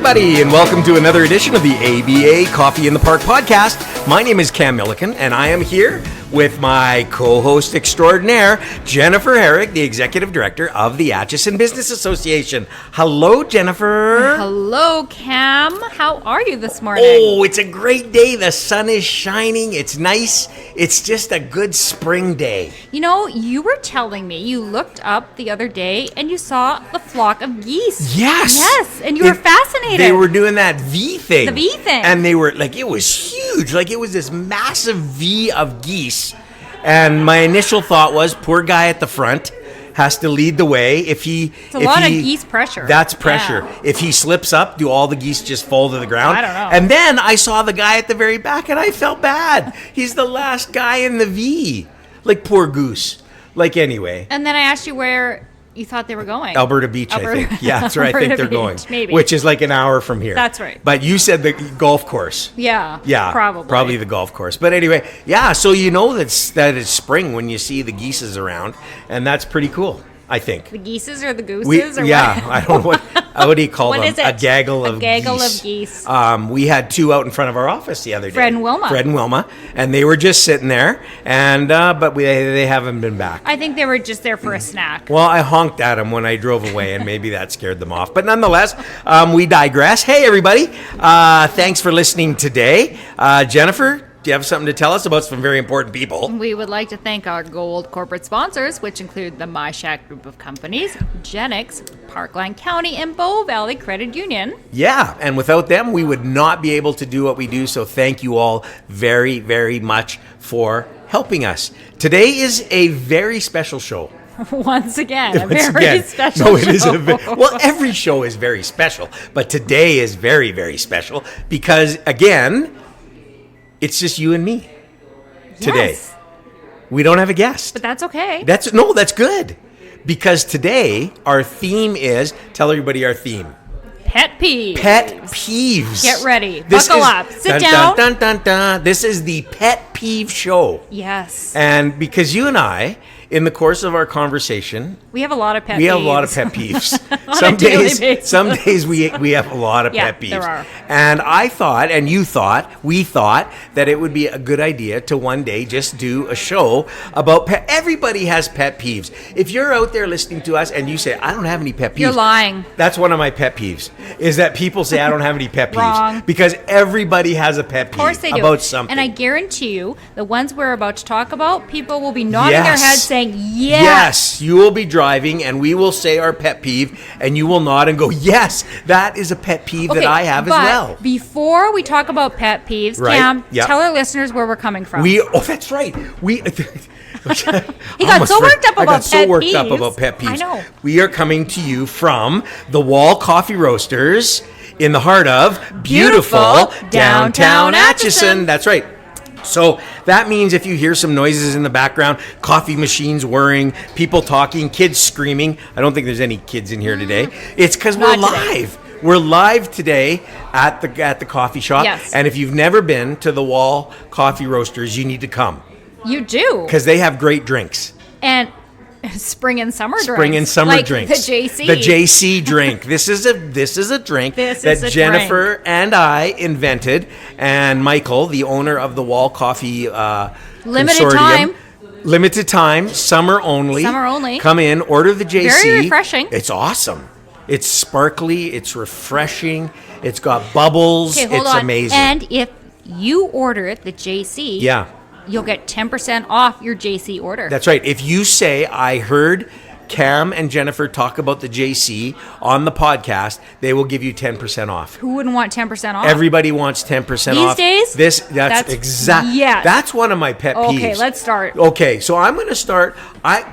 everybody, and welcome to another edition of the ABA Coffee in the Park podcast. My name is Cam Milliken, and I am here with my co-host extraordinaire, Jennifer Herrick, the Executive Director of the Atchison Business Association. Hello, Jennifer. Hello, Cam. How are you this morning? Oh, it's a great day. The sun is shining. It's nice. It's just a good spring day. You know, you were telling me you looked up the other day and you saw the flock of geese. Yes. Yes, and you were fascinated. They were doing that V thing. The V thing. And they were, like, it was huge. Like, it was this massive V of geese. And my initial thought was, poor guy at the front has to lead the way. It's a lot of geese pressure. That's pressure. Yeah. If he slips up, do all the geese just fall to the ground? I don't know. And then I saw the guy at the very back, and I felt bad. He's the last guy in the V. Like, poor goose. Like, anyway. And then I asked you where you thought they were going. Alberta Beach, I think. Yeah, that's where I think they're going. Maybe. Which is like an hour from here. That's right. But you said the golf course. Yeah. Probably the golf course. But anyway, yeah, so you know that it's spring when you see the geeses around, and that's pretty cool, I think. The geeses or the gooses? What? I don't know what do you call them? Is it? A gaggle of geese. We had two out in front of our office the other day. Fred and Wilma. And they were just sitting there, and but they haven't been back. I think they were just there for a snack. Well, I honked at them when I drove away, and maybe that scared them off. But nonetheless, we digress. Hey, everybody. Thanks for listening today. Jennifer, do you have something to tell us about some very important people? We would like to thank our gold corporate sponsors, which include the MyShack Group of Companies, Genix, Parkland County, and Bow Valley Credit Union. Yeah, and without them, we would not be able to do what we do. So thank you all very, very much for helping us. Today is a very special show. Once again, a very special show. Well, every show is very special, but today is very, very special because, again, it's just you and me today. Yes. We don't have a guest. But that's okay. That's good. Because today our theme is, tell everybody our theme. Pet peeves. Pet peeves. Get ready. Buckle up. Sit down. Dun, dun, dun, dun. This is the Pet Peeve Show. Yes. And because you and I, in the course of our conversation, we have a lot of pet peeves. We have a lot of pet peeves. Some days we have a lot of pet peeves. There are. And I thought, and we thought that it would be a good idea to one day just do a show about pet. Everybody has pet peeves. If you're out there listening to us and you say, I don't have any pet peeves. You're lying. That's one of my pet peeves, is that people say I don't have any pet peeves. Wrong. Because everybody has a pet peeve. Of course they do. About something. And I guarantee you, the ones we're about to talk about, people will be nodding their heads saying, yes, you will be driving and we will say our pet peeve and you will nod and go, yes, that is a pet peeve that I have as well. Before we talk about pet peeves, right. Cam, tell our listeners where we're coming from. That's right. He got so worked up about pet peeves. I know. We are coming to you from the Wall Coffee Roasters in the heart of beautiful downtown Atchison. That's right. So that means if you hear some noises in the background, coffee machines whirring, people talking, kids screaming. I don't think there's any kids in here today. It's because we're live. Today. We're live today at the coffee shop. Yes. And if you've never been to the Wall Coffee Roasters, you need to come. You do. Because they have great drinks. And spring and summer drinks. Spring and summer drinks. The JC. The JC drink. This is a drink that Jennifer and I invented, and Michael, the owner of the Wall Coffee Consortium. Limited time, summer only. Summer only. Come in, order the JC. Very refreshing. It's awesome. It's sparkly. It's refreshing. It's got bubbles. Okay, hold it's on. amazing. And if you order the JC, you'll get 10% off your JC order. That's right. If you say, I heard Cam and Jennifer talk about the JC on the podcast, they will give you 10% off. Who wouldn't want 10% off? Everybody wants 10% off. These days? That's exactly. Yes. That's one of my pet peeves. Okay, let's start. Okay, so I'm going to start.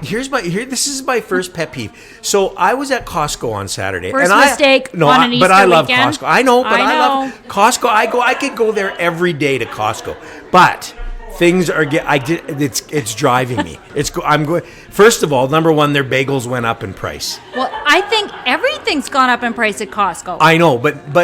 This is my first pet peeve. So I was at Costco on Saturday. First mistake on an Easter but I love weekend. Costco. I know, but I love Costco. I could go there every day to Costco, but things are it's driving me. I'm going. First of all, number one, their bagels went up in price. Well, I think everything's gone up in price at Costco. I know, but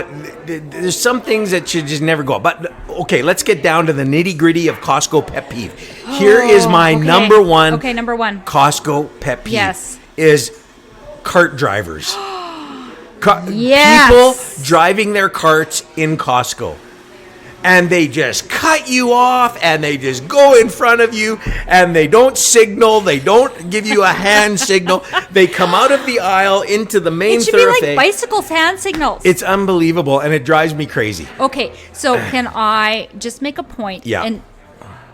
there's some things that should just never go up. But okay, let's get down to the nitty gritty of Costco pet peeve. Here is my number one. Okay, number one. Costco pet peeve. Yes. Is cart drivers. Yes. People driving their carts in Costco. And they just cut you off, and they just go in front of you, and they don't signal. They don't give you a hand signal. They come out of the aisle into the main It should thoroughfare. be like bicycles hand signals. It's unbelievable, and it drives me crazy. Okay, so can I just make a point? Yeah. And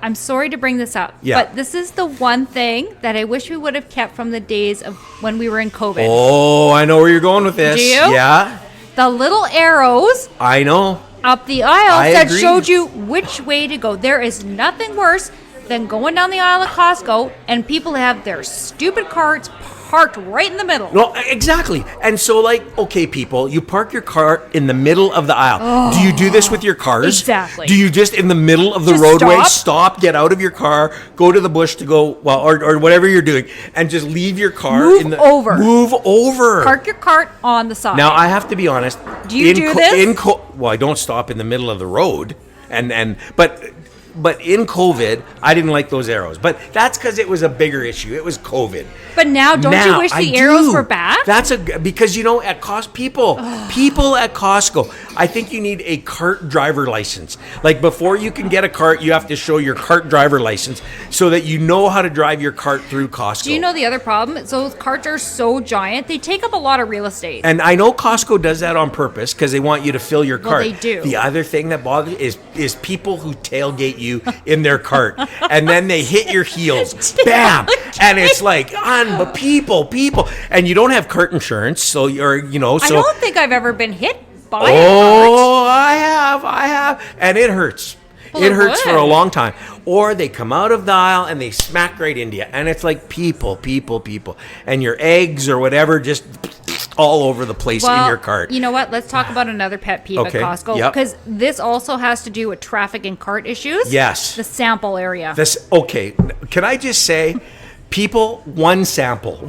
I'm sorry to bring this up, Yeah. but this is the one thing that I wish we would have kept from the days of when we were in COVID. Oh, I know where you're going with this. Do you? Yeah, The little arrows I know. up the aisles I that agree. showed you which way to go. There is nothing worse than going down the aisle at Costco and people have their stupid carts parked right in the middle. No, exactly. And so, like, okay, people, you park your car in the middle of the aisle. Do you do this with your cars? Exactly. Do you just in the middle of the Just roadway stop? get out of your car, go to the bush to go, well, or whatever you're doing, and just leave your car Move in the over. Move over. Park your cart on the side. Now, I have to be honest. Do you do this? Well, I don't stop in the middle of the road, but in COVID, I didn't like those arrows. But that's because it was a bigger issue. It was COVID. But now, don't you wish the arrows were back? That's because at people at Costco, I think you need a cart driver license. Like before you can get a cart, you have to show your cart driver license so that you know how to drive your cart through Costco. Do you know the other problem? Is those carts are so giant, they take up a lot of real estate. And I know Costco does that on purpose because they want you to fill your cart. They do. The other thing that bothers is people who tailgate you in their cart and then they hit your heels, bam, and it's like, but people, and you don't have cart insurance, so you're, so. I don't think I've ever been hit by a cart. Oh, I have, and it hurts. Well, it hurts for a would. long time. Or they come out of the aisle and they smack right into you, and it's like people, and your eggs or whatever just all over the place in your cart. You know what? Let's talk about another pet peeve Okay, at Costco, yep. because this also has to do with traffic and cart issues. Yes. The sample area. Okay, can I just say, people, one sample,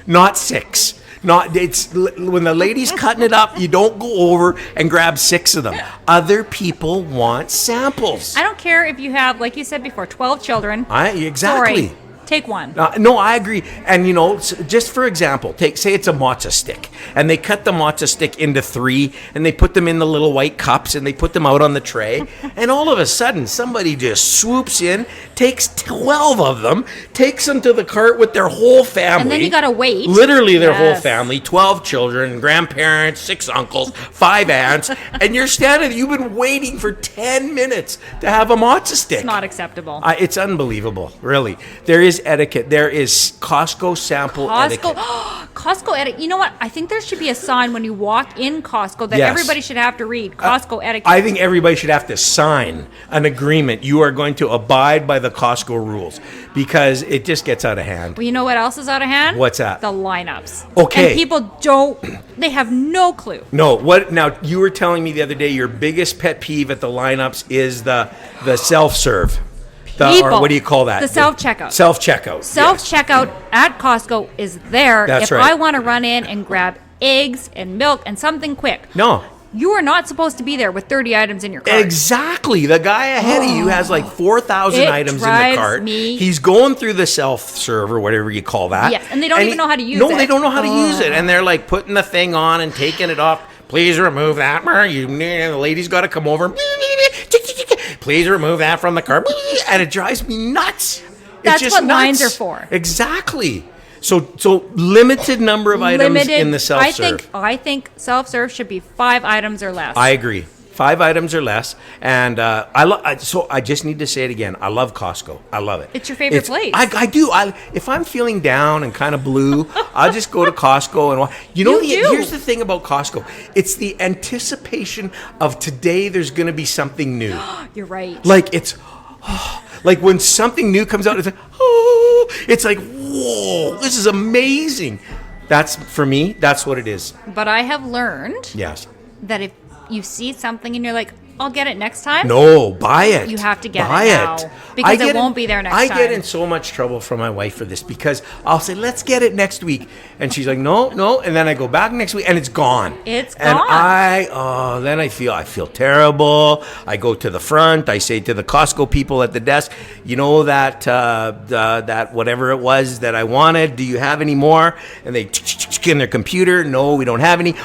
not six. It's when the lady's cutting it up, you don't go over and grab 6 of them. Other people want samples. I don't care if you have, like you said before, 12 children. Exactly. Sorry, take one. No, I agree. And just for example, say it's a matzo stick, and they cut the matzo stick into 3, and they put them in the little white cups, and they put them out on the tray, and all of a sudden, somebody just swoops in, takes 12 of them, takes them to the cart with their whole family. And then you gotta wait. Literally their whole Yes. family, 12 children, grandparents, 6 uncles, 5 aunts, and you're standing there, you've been waiting for 10 minutes to have a matzo stick. It's not acceptable. It's unbelievable, really. There is etiquette. There is Costco sample etiquette. Costco etiquette. You know what? I think there should be a sign when you walk in Costco that Yes. everybody should have to read. Costco etiquette. I think everybody should have to sign an agreement. You are going to abide by the Costco rules because it just gets out of hand. Well, you know what else is out of hand? What's that? The lineups. Okay. And people they have no clue. No, now you were telling me the other day your biggest pet peeve at the lineups is the self-serve. Or what do you call that? The self-checkout. Self-checkout. Self-checkout at Costco is there That's if right. I want to run in and grab eggs and milk and something quick. No. You are not supposed to be there with 30 items in your cart. Exactly. The guy ahead of you has like 4,000 It items in the drives cart. me- He's going through the self-serve or whatever you call that. Yes, and they don't even know how to use No, it. they don't know how to use it. And they're like putting the thing on and taking it off. Please remove that. The lady's got to come over. Please remove that from the cart. And it drives me nuts. That's it's just what lines nuts. are for. Exactly. So limited number of items in the self-serve. I think self-serve should be 5 items or less. I agree. 5 items or less, and so I just need to say it again. I love Costco. I love it. It's your favorite place. I do. If I'm feeling down and kind of blue, I'll just go to Costco and here's the thing about Costco. It's the anticipation of today. There's going to be something new. You're right. Like like when something new comes out, it's like whoa, this is amazing. That's for me. That's what it is. But I have learned Yes. that if you see something and you're like, I'll get it next time. No, buy it. You have to get buy it now, because it won't be there next time. I get in so much trouble from my wife for this because I'll say, let's get it next week. And she's like, no. And then I go back next week and it's gone. It's and gone. Then I feel terrible. I go to the front. I say to the Costco people at the desk, you know that whatever it was that I wanted, do you have any more? And they in their computer, no, we don't have any.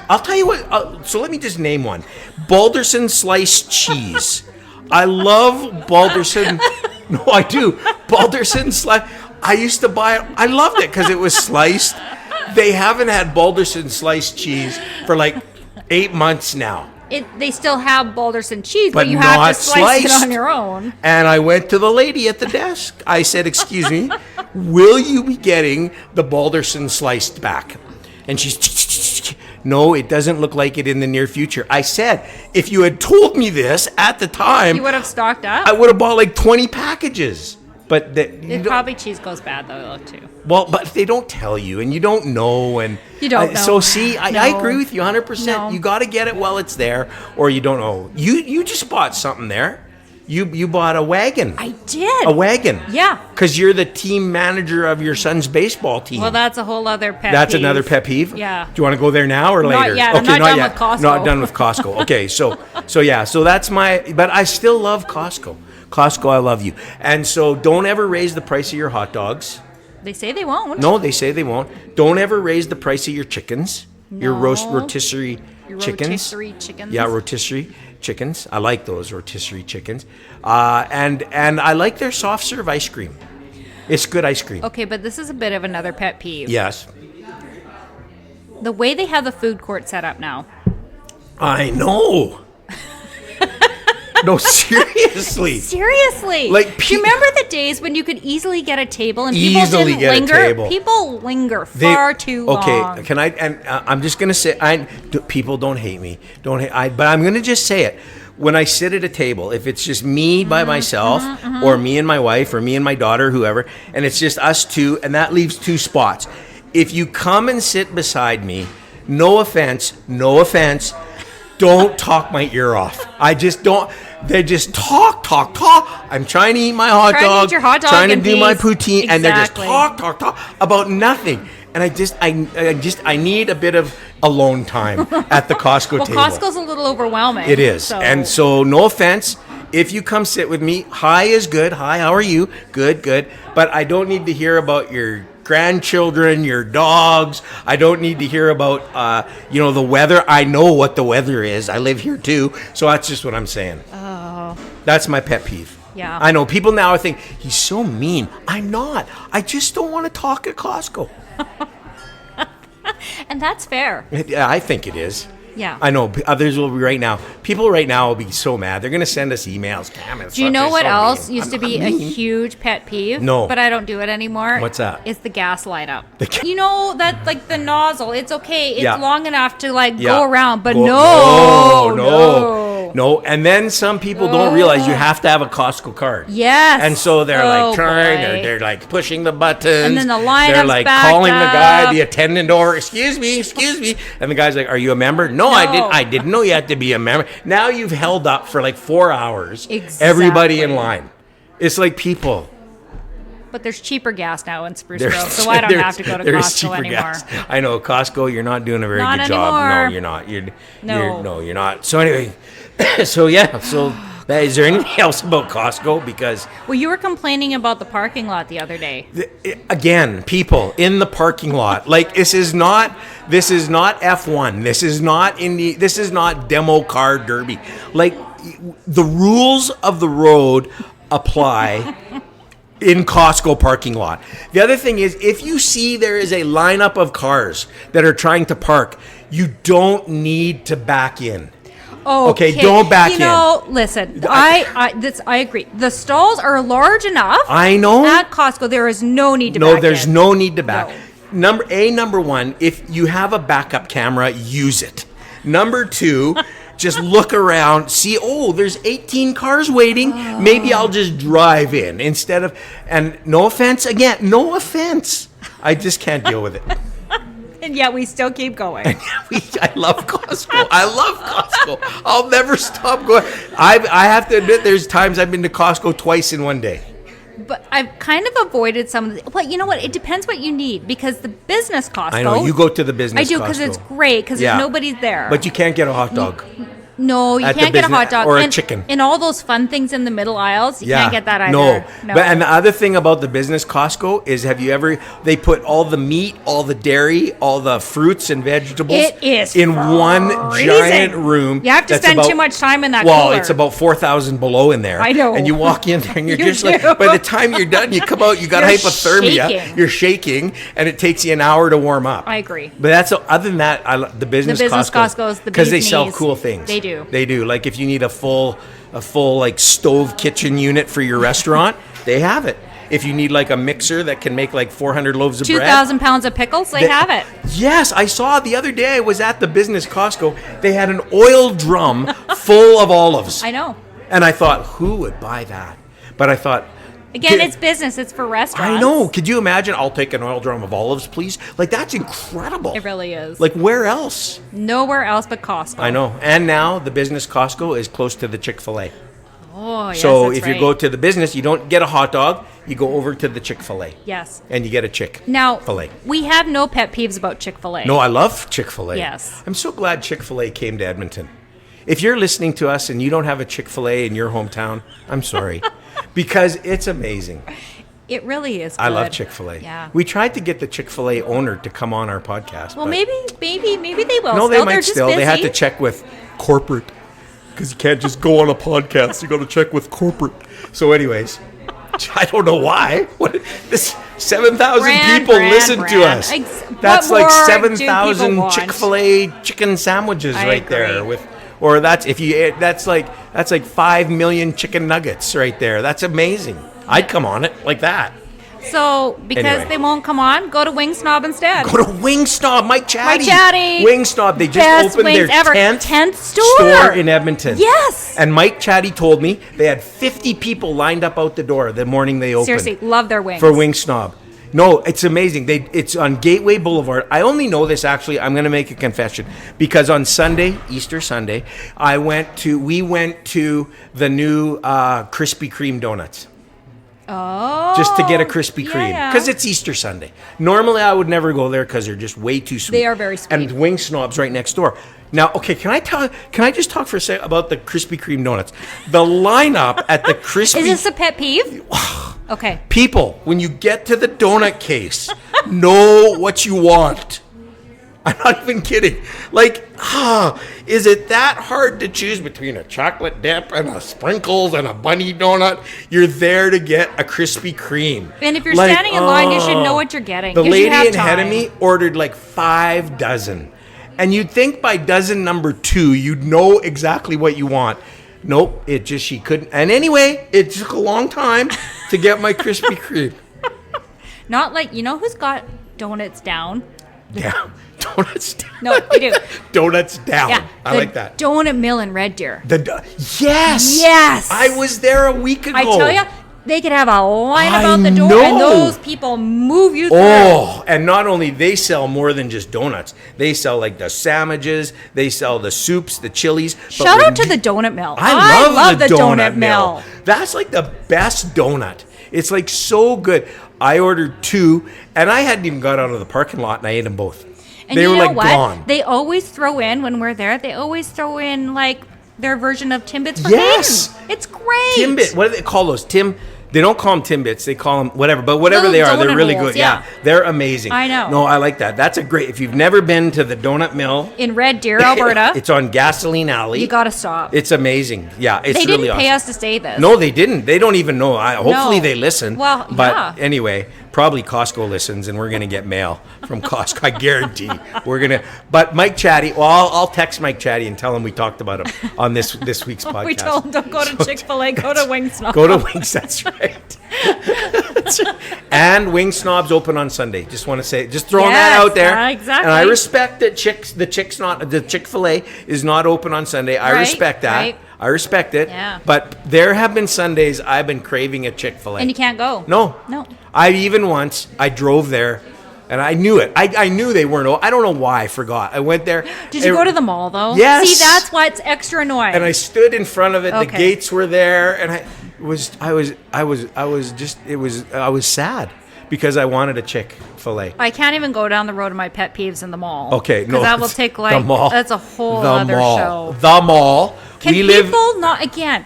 I'll tell you what, so let me just name one. Balderson sliced cheese. I love Balderson. No, I do. Balderson sliced. I used to buy it. I loved it because it was sliced. They haven't had Balderson sliced cheese for like 8 months now. They still have Balderson cheese, but you have to slice it on your own. And I went to the lady at the desk. I said, excuse me, will you be getting the Balderson sliced back? And she's, no, it doesn't look like it in the near future. I said, if you had told me this at the time, you would have stocked up. I would have bought like 20 packages. But probably cheese goes bad though too. Well, but they don't tell you, and you don't know, and you don't know. So see, I agree with you 100%. No. You got to get it while it's there, or you don't know. You just bought something there. You bought a wagon. I did. A wagon. Yeah. Because you're the team manager of your son's baseball team. Well, that's a whole other pet peeve. That's another pet peeve? Yeah. Do you want to go there now or later? Not yet. Okay, I'm not done with Costco. Not done with Costco. Okay, so that's but I still love Costco. Costco, I love you. And so don't ever raise the price of your hot dogs. They say they won't. No, they say they won't. Don't ever raise the price of your chickens. No. Your rotisserie chickens. Rotisserie chickens. Yeah, rotisserie chickens. I like those rotisserie chickens. And I like their soft serve ice cream. It's good ice cream. Okay, but this is a bit of another pet peeve. Yes. The way they have the food court set up now. I know. No, seriously. Seriously. Like, do you remember the days when you could easily get a table and people easily didn't get linger? a table. People linger far too long. Okay, can I? And I'm just gonna say, people don't hate me. But I'm gonna just say it. When I sit at a table, if it's just me by myself, or me and my wife, or me and my daughter, whoever, and it's just us two, and that leaves 2 spots. If you come and sit beside me, no offense, don't talk my ear off. I just don't. They just talk. I'm trying to eat my hot dog. Trying to do my poutine, exactly. And they're just talk about nothing. And I need a bit of alone time at the Costco table. Well, Costco's a little overwhelming. It is. And so, no offense, if you come sit with me, hi is good. Hi, how are you? Good. But I don't need to hear about your grandchildren, your dogs. I don't need to hear about, the weather. I know what the weather is. I live here too. So that's just what I'm saying. Oh. That's my pet peeve. Yeah. I know people now think he's so mean. I'm not. I just don't want to talk at Costco. And that's fair. I think it is. Yeah. I know others will be right now. People right now will be so mad. They're going to send us emails. Damn it. Do you know what else used to be a huge pet peeve? No. But I don't do it anymore. What's that? It's the gas light up. You know, that like the nozzle. It's okay. It's long enough to go around. But no. And then some people don't realize you have to have a Costco card. Yes. And so they're they're like pushing the buttons. And then the lineup's they're like calling the guy, the attendant over, excuse me. And the guy's like, are you a member? No. I didn't know you had to be a member. Now you've held up for like 4 hours. Exactly. Everybody in line. It's like people. But there's cheaper gas now in Spruce Grove, so I don't have to go to Costco anymore. Gas. I know, Costco, you're not doing a very good job. No, you're not. You're not. So anyway, is there anything else about Costco? Because well, you were complaining about the parking lot the other day. Again, people in the parking lot. Like this is not F1. This is not Indy. This is not demo car derby. Like the rules of the road apply in Costco parking lot. The other thing is, if you see there is a lineup of cars that are trying to park, you don't need to back in. Okay, don't back in. Listen, I agree. The stalls are large enough. I know. At Costco, there is no need to back in. No, there's no need to back. No. Number one, if you have a backup camera, use it. Number 2, just look around, see, there's 18 cars waiting. Maybe I'll just drive in instead of, and no offense, I just can't deal with it. And yet we still keep going. I love Costco. I love Costco. I'll never stop going. I have to admit, there's times I've been to Costco twice in one day. But I've kind of avoided some of the... Well, you know what? It depends what you need. Because the business Costco... I know. You go to the business Costco. I do, because it's great, because nobody's there. But you can't get a hot dog. No, you can't get a hot dog. Or a chicken. And all those fun things in the middle aisles, you can't get that either. No. But, and the other thing about the business Costco is, have you ever... They put all the meat, all the dairy, all the fruits and vegetables... It is in one giant room. You have to spend too much time in that Well, cooler. it's about 4,000 below in there. I know. And you walk in there and you're You just do. like... By the time you're done, you come out, you got You're hypothermia. shaking. You're shaking. And it takes you an hour to warm up. I agree. But that's... Other than that, the business Costco is the because they bee's sell knees. cool things. They do. They do. Like if you need a full like stove kitchen unit for your restaurant, they have it. If you need like a mixer that can make like 400 loaves of bread, 2,000 pounds of pickles, they have it. Yes, I saw the other day. I was at the business Costco. They had an oil drum full of olives. I know. And I thought, who would buy that? But I thought, again, it's business. It's for restaurants. I know. Could you imagine? I'll take an oil drum of olives, please. Like, that's incredible. It really is. Like, where else? Nowhere else but Costco. I know. And now the business Costco is close to the Chick-fil-A. Oh, yes, So that's if you right. go to the business, you don't get a hot dog. You go over to the Chick-fil-A. Yes. And you get a Chick-fil-A. Now, we have no pet peeves about Chick-fil-A. No, I love Chick-fil-A. Yes. I'm so glad Chick-fil-A came to Edmonton. If you're listening to us and you don't have a Chick-fil-A in your hometown, I'm sorry. Because it's amazing. It really is good. I love Chick-fil-A. Yeah. We tried to get the Chick-fil-A owner to come on our podcast. Well, but maybe they will. no, they They're might just still. They had busy. to check with corporate. Because you can't just go on a podcast. You got to check with corporate. So anyways, I don't know why. This 7,000 people listen to us. That's like 7,000 Chick-fil-A chicken sandwiches right there with... Or that's like 5 million chicken nuggets right there. That's amazing. I'd come on it like that. So, because they won't come on, go to Wing Snob instead. Go to Wing Snob, Mike Chatty. Mike Chatty. Wing Snob. They just Best opened their wings ever. 10th store in Edmonton. Yes. And Mike Chatty told me they had 50 people lined up out the door the morning they opened. Seriously, love their wings. For Wing Snob. No, it's amazing. It's on Gateway Boulevard. I only know this actually. I'm going to make a confession because on Sunday, Easter Sunday, we went to the new Krispy Kreme donuts. Oh. Just to get a Krispy Kreme. Yeah. Because it's Easter Sunday. Normally, I would never go there because they're just way too sweet. They are very sweet. And Wing Snob's right next door. Now, okay, can I just talk for a second about the Krispy Kreme donuts? The lineup at the Krispy... Is this a pet peeve? Okay. People, when you get to the donut case, know what you want. I'm not even kidding. Like, is it that hard to choose between a chocolate dip and a sprinkles and a bunny donut? You're there to get a Krispy Kreme. And if you're standing in line, you should know what you're getting. The 'cause you lady have ahead of time. me ordered like 5 dozen. And you'd think by dozen number 2, you'd know exactly what you want. Nope, she couldn't. And anyway, it took a long time to get my Krispy Kreme. Not like, you know who's got donuts down? Yeah, donuts down. No, they do. Donuts down. Yeah, I like that. Donut Mill in Red Deer. Yes. Yes. I was there a week ago. I tell you, they could have a line I about the door, know. and those people move you through. Oh, and not only they sell more than just donuts. They sell like the sandwiches. They sell the soups, the chilies. But Shout out to the Donut Mill. I love the Donut Mill. That's like the best donut. It's like so good. I ordered 2, and I hadn't even got out of the parking lot, and I ate them both. And they you were know like what? gone. They always throw in, when we're there, they always throw in like their version of Timbits for Yes. Hayden. It's great. Timbit. What do they call those? They don't call them Timbits. They call them whatever. But whatever they are, they're donut really holes, good. Yeah. They're amazing. I know. No, I like that. That's a great. If you've never been to the Donut Mill In Red Deer, Alberta. it's on Gasoline Alley. You gotta stop. It's amazing. Yeah, it's They really didn't awesome. pay us to say this. No, they didn't. They don't even know. Hopefully No. they listen. Well, but yeah. anyway, probably Costco listens, and we're gonna get mail from Costco. I guarantee. We're gonna. But Mike Chatty. Well, I'll text Mike Chatty and tell him we talked about him on this week's podcast. We told them, don't go to Chick-fil-A, go to Wing Snob. Go to Wings. That's right. And Wing Snob's open on Sunday. Just want to say, just throwing that out there. Exactly. And I respect that the Chick-fil-A is not open on Sunday. I Right, respect that. right. I respect it. Yeah. But there have been Sundays I've been craving a Chick-fil-A. And you can't go. No. No. I drove there And I knew it. I knew they weren't. I don't know why I forgot. I went there. Did you go to the mall though? Yes. See, that's why it's extra annoying. And I stood in front of it. The Okay. gates were there, and I was sad because I wanted a Chick-fil-A. I can't even go down the road of my pet peeves in the mall. Okay, no, because that will take the mall. that's a whole The other mall. show. The mall. Can we people not again?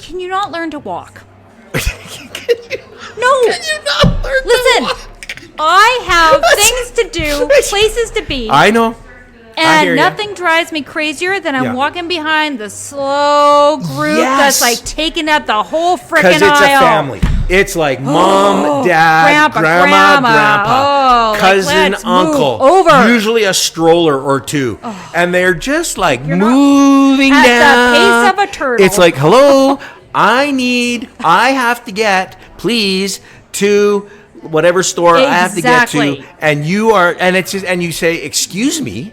Can you not learn to walk? No. Can you not learn to Listen, walk? I have things to do, places to be. I know. I hear And ya. nothing drives me crazier than I'm Yeah. walking behind the slow group Yes. that's like taking up the whole Because freaking it's a aisle. family. It's like mom, dad, Grandpa, grandma, grandma. Oh, like, cousin, let's move uncle. over. Usually a stroller or two. And they're just like moving at the down. pace of a turtle. It's like, hello, I have to get, please, to whatever store I have to get to. Exactly. And you are, and it's just, and you say, excuse me,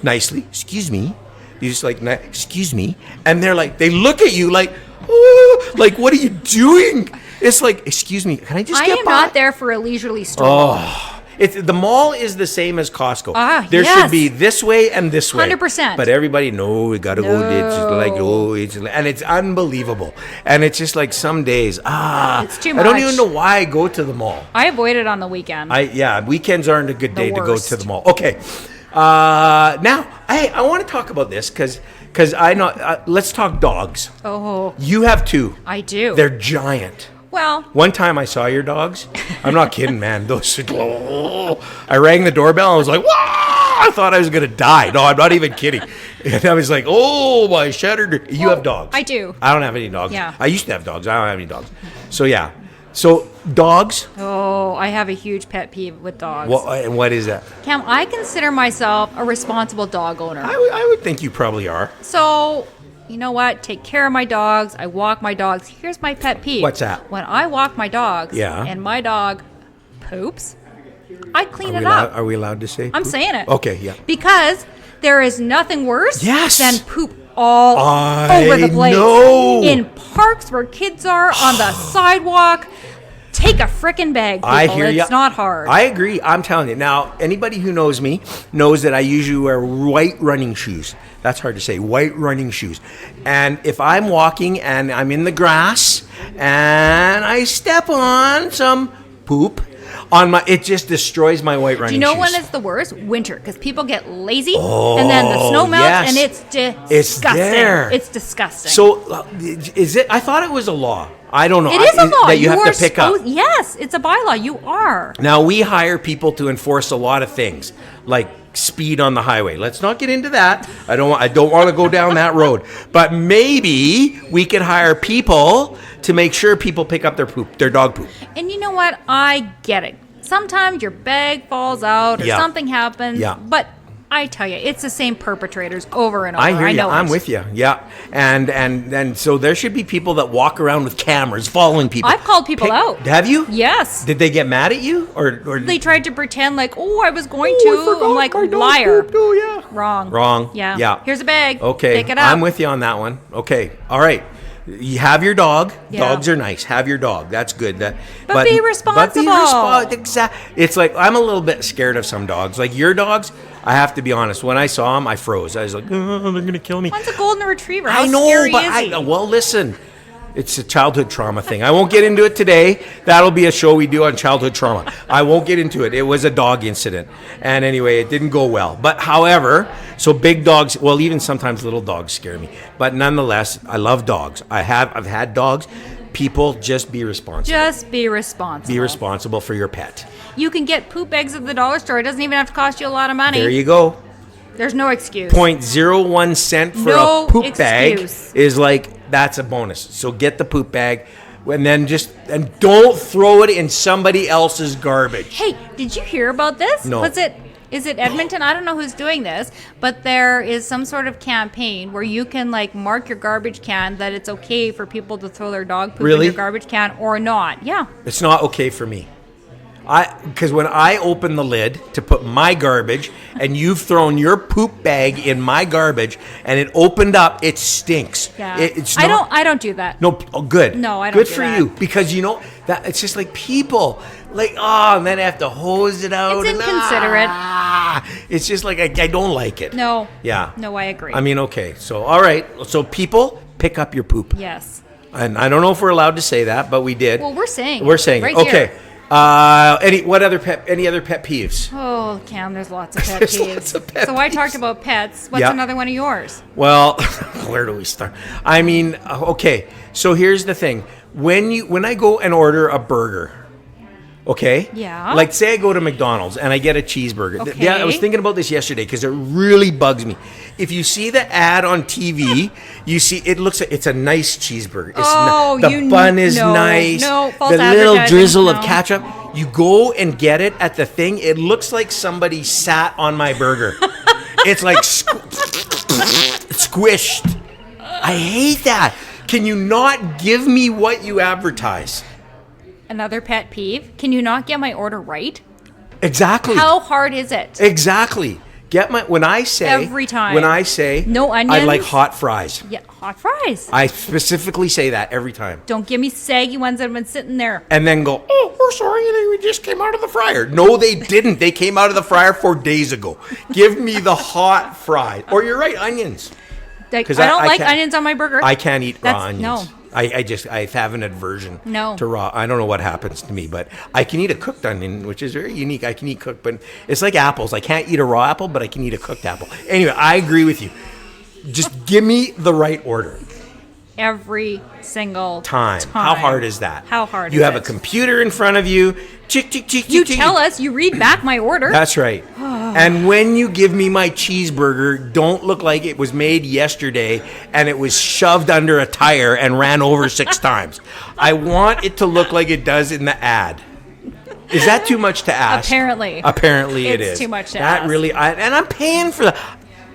nicely, excuse me. You just like, excuse me. And they're like, they look at you like, oh, like, what are you doing? It's like, excuse me, can I just I get am by? not there for a leisurely stroll. Oh, the mall is the same as Costco. There yes. should be this way and this way. 100%. But everybody, no, we gotta go. It's just like, oh, and it's unbelievable. And it's just like some days, It's too I don't much. even know why I go to the mall. I avoid it on the weekend. Weekends aren't a good day to go worst. to the mall. Okay, now I want to talk about this because I know. Let's talk dogs. Oh, You have two. I do. They're giant. Well, One time I saw your dogs. I'm not kidding, man. Those. I rang the doorbell. And I was like, "Whoa!" I thought I was gonna die. No, I'm not even kidding. And I was like, "Oh, my shattered." You have dogs. I do. I don't have any dogs. Yeah. I used to have dogs. I don't have any dogs. So yeah. So dogs. I have a huge pet peeve with dogs. And what is that? Cam, I consider myself a responsible dog owner. I would think you probably are. So, you know what? Take care of my dogs. I walk my dogs. Here's my pet peeve. What's that? When I walk my dogs Yeah. and my dog poops, I clean it up. Are we allowed to say? I'm poop? saying it. Okay, yeah. Because there is nothing worse Yes. than poop all I over the place. know. In parks where kids are, on the sidewalk. Take a frickin' bag, people. I hear you. It's not hard. I agree. I'm telling you. Now, anybody who knows me knows that I usually wear white running shoes. That's hard to say. White running shoes. And if I'm walking and I'm in the grass and I step on some poop it just destroys my white running Do you know shoes. when it's the worst? Winter, because people get lazy and then the snow melts yes. and it's disgusting. It's there. It's disgusting. So, is it? I thought it was a law. I don't know. it is a law. That you have are to pick up. Yes, it's a bylaw. You are. Now, we hire people to enforce a lot of things, like speed on the highway. Let's not get into that. I don't want to go down that road. But maybe we could hire people to make sure people pick up their dog poop. And you know what? I get it. Sometimes your bag falls out or Yeah. something happens. Yeah. But I tell you, it's the same perpetrators over and over. I hear you. know I'm it. with you. Yeah. And so there should be people that walk around with cameras following people. I've called people out. Have you? Yes. Did they get mad at you or They tried to pretend like, I was going Oh, I to. forgot I'm like, my dog liar. pooped. Oh, yeah. Wrong. Yeah. Yeah. Here's a bag. Okay. Pick it up. I'm with you on that one. Okay. All right. You have your dog. Yeah. Dogs are nice. Have your dog. That's good. But be responsible. It's like I'm a little bit scared of some dogs. Like your dogs, I have to be honest. When I saw them, I froze. I was like, oh, they're gonna kill me. One's a golden retriever. How I know, scary but is he? well, listen. It's a childhood trauma thing. I won't get into it today. That'll be a show we do on childhood trauma. I won't get into it. It was a dog incident. And anyway, it didn't go well. But however, so big dogs, well, even sometimes little dogs scare me. But nonetheless, I love dogs. I've had dogs. People, just be responsible. Just be responsible. Be responsible for your pet. You can get poop bags at the dollar store. It doesn't even have to cost you a lot of money. There you go. There's no excuse. 0.01 cent for No a poop bag excuse. is like, that's a bonus. So get the poop bag and then and don't throw it in somebody else's garbage. Hey, did you hear about this? No. Is it Edmonton? I don't know who's doing this, but there is some sort of campaign where you can like mark your garbage can that it's okay for people to throw their dog poop Really? in your garbage can or not. Yeah. It's not okay for me. Because when I open the lid to put my garbage and you've thrown your poop bag in my garbage and it opened up, it stinks. Yeah. It's not, I don't do that. No, oh, good. No, I don't Good do for that. you, because you know that it's just like people, like, and then I have to hose it out. It's inconsiderate. It's just like I don't like it. No. Yeah. No, I agree. I mean, okay, so all right, so people pick up your poop. Yes. And I don't know if we're allowed to say that, but we did. Well, we're saying. We're saying right it. Okay. Here. Any other pet peeves? Oh, Cam, there's lots of pet There's peeves. lots of pet So I peeves. talked about pets. What's Yeah. another one of yours? Well, where do we start? I mean, okay. So here's the thing: when I go and order a burger, okay? Yeah. Like, say I go to McDonald's and I get a cheeseburger. Okay. Yeah, I was thinking about this yesterday because it really bugs me. If you see the ad on TV, you see it looks like it's a nice cheeseburger. It's the bun is nice. No, false the little advertising, drizzle no. of ketchup. You go and get it at the thing. It looks like somebody sat on my burger. It's like squished. I hate that. Can you not give me what you advertise? Another pet peeve. Can you not get my order right? Exactly. How hard is it? Exactly. When I say Every time. I No like onions? hot fries. Yeah, hot fries. I specifically say that every time. Don't give me saggy ones that have been sitting there. And then go, oh, we're sorry, they just came out of the fryer. No, they didn't. They came out of the fryer 4 days ago. Give me the hot fries. Or you're right, onions. Like, 'Cause I don't I like can't- onions on my burger. I can't eat raw That's- onions. no. I have an aversion No. to raw. I don't know what happens to me, but I can eat a cooked onion, which is very unique. I can eat cooked, but it's like apples. I can't eat a raw apple, but I can eat a cooked apple. Anyway, I agree with you. Just give me the right order. Every single Time. How hard is that? How hard You is have it? a computer in front of you. Chick, chick, chick, You chick, tell us, you read back my order. That's right. And when you give me my cheeseburger, don't look like it was made yesterday and it was shoved under a tire and ran over 6 times. I want it to look like it does in the ad. Is that too much to ask? Apparently. Apparently it It's is. too much to that ask. Really, and I'm paying for that.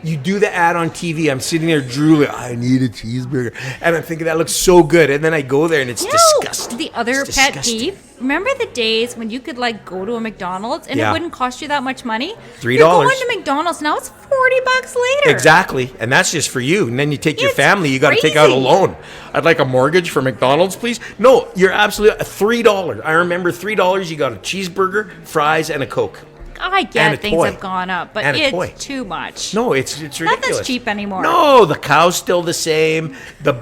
You do the ad on TV. I'm sitting there drooling. I need a cheeseburger, and I'm thinking that looks so good. And then I go there, and it's disgusting. The other It's pet disgusting. peeve. Remember the days when you could like go to a McDonald's and Yeah. it wouldn't cost you that much money? $3. You're going to McDonald's now. It's $40 later. Exactly, and that's just for you. And then you take your It's family. You got to take out a crazy. loan. I'd like a mortgage for McDonald's, please. No, you're absolutely $3. I remember $3. You got a cheeseburger, fries, and a Coke. I And a get things toy. have gone up, but And a toy. it's too much. No, it's ridiculous. Nothing's cheap anymore. No, the cow's still the same. The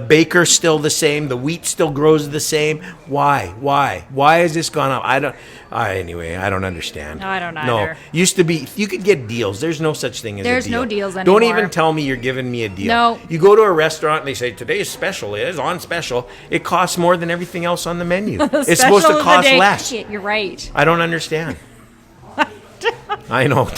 baker's still the same. The wheat still grows the same. Why? Why has this gone up? Anyway, I don't understand. I don't No, either. used to be you could get deals. There's no such thing as There's a deal. no deals Don't anymore. even tell me you're giving me a deal. No. You go to a restaurant and they say today's special is on special. It costs more than everything else on the menu. It's supposed Special to of the cost day. less. You're right. I don't understand. I know.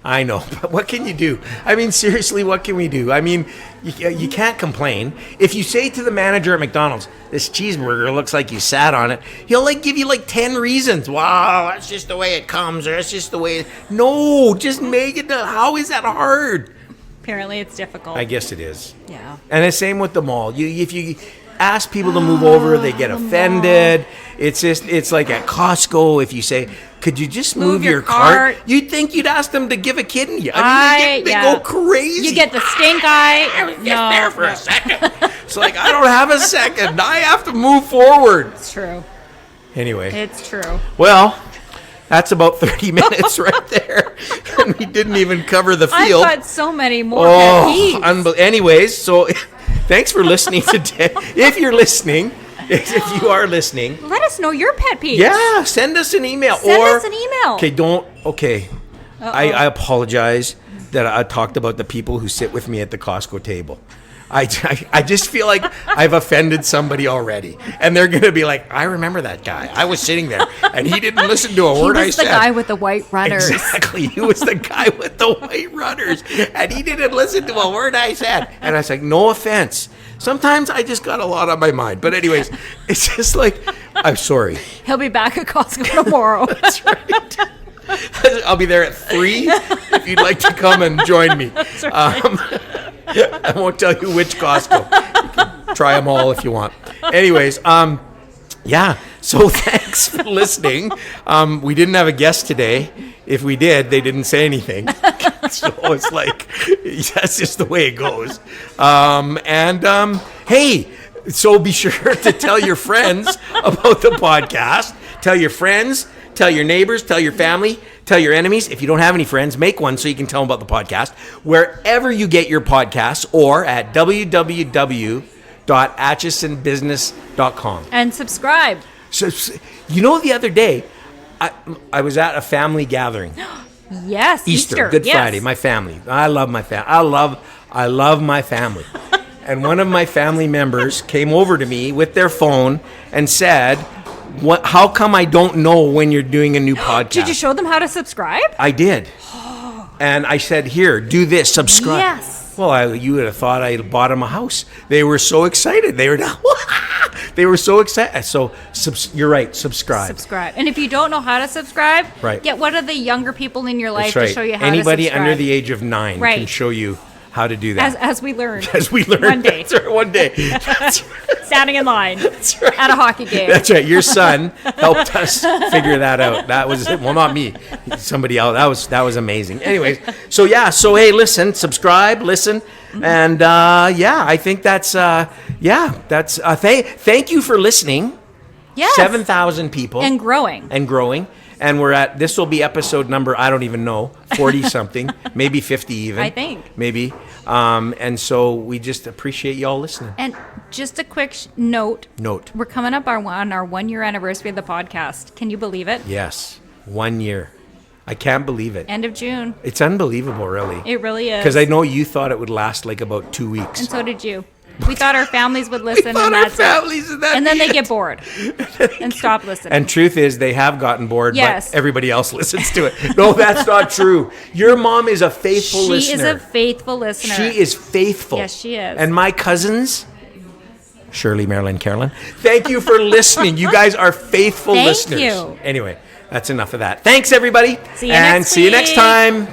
I know. But what can you do? I mean, seriously, what can we do? I mean, you can't complain. If you say to the manager at McDonald's, this cheeseburger looks like you sat on it, he'll give you 10 reasons. Wow, that's just the way it comes, or that's just the way. No, just make it. How is that hard? Apparently, it's difficult. I guess it is. Yeah. And the same with the mall. If you ask people to move over, they get offended. It's like at Costco. If you say, "Could you just move your cart?" You'd think you'd ask them to give a kidney. I mean, they go crazy. You get the stink eye. I was just there for a second. It's like, I don't have a second. I have to move forward. It's true. Anyway, It's true. well, that's about 30 minutes right there. And we didn't even cover the field. I've got so many more pet peeves. Anyways, so thanks for listening today. If you're listening, if you are listening, Let us know your pet peeves. yeah, send us an email. Send us an email. Okay. I apologize that I talked about the people who sit with me at the Costco table. I just feel like I've offended somebody already. And they're going to be like, I remember that guy. I was sitting there and he didn't listen to a word I He was said. the guy with the white runners. Exactly. He was the guy with the white runners. And he didn't listen to a word I said. And I was like, no offense. Sometimes I just got a lot on my mind. But anyways, it's just like, I'm sorry. He'll be back at Costco tomorrow. That's right. I'll be there at 3 if you'd like to come and join me. I won't tell you which Costco. You can try them all if you want. Anyways, yeah. So thanks for listening. We didn't have a guest today. If we did, they didn't say anything. So it's like, that's just the way it goes. Hey, so be sure to tell your friends about the podcast. Tell your friends, tell your neighbors, tell your family, tell your enemies. If you don't have any friends, make one so you can tell them about the podcast. Wherever you get your podcasts, or at www.atchisonbusiness.com. And subscribe. So, the other day, I was at a family gathering. Yes, Easter. Good yes. Friday, my family. I love my family. I love my family. And one of my family members came over to me with their phone and said, how come I don't know when you're doing a new podcast? Did you show them how to subscribe? I did. And I said, here, do this, subscribe. Yes. Well, you would have thought I bought them a house. They were so excited. They were so excited. So you're right, subscribe. Subscribe. And if you don't know how to subscribe, right, get one of the younger people in your life to show you how Anybody to subscribe. under the age of 9 can show you how to do that. As we learn. As we learn. One day. That's right, one day. That's right. Standing in line. That's right. At a hockey game. That's right. Your son helped us figure that out. That was, well, not me. Somebody else. That was amazing. Anyways, so hey, listen, subscribe, listen. And I think that's, thank you for listening. Yes. 7,000 people. And growing. And this will be episode number, I don't even know, 40 something, maybe 50 even. I think. Maybe. And so we just appreciate y'all listening. And just a quick note. We're coming up on our 1 year anniversary of the podcast. Can you believe it? Yes. 1 year. I can't believe it. End of June. It's unbelievable, really. It really is. Because I know you thought it would last like about 2 weeks. And so did you. We thought our families would listen, and then they get bored and stop listening. And truth is, they have gotten bored, yes, but everybody else listens to it. No, that's not true. Your mom is a faithful listener. She is a faithful listener. She is faithful. Yes, she is. And my cousins, Shirley, Marilyn, Carolyn, thank you for listening. You guys are faithful listeners. Thank you. Anyway, that's enough of that. Thanks, everybody. See you next week. See you next time.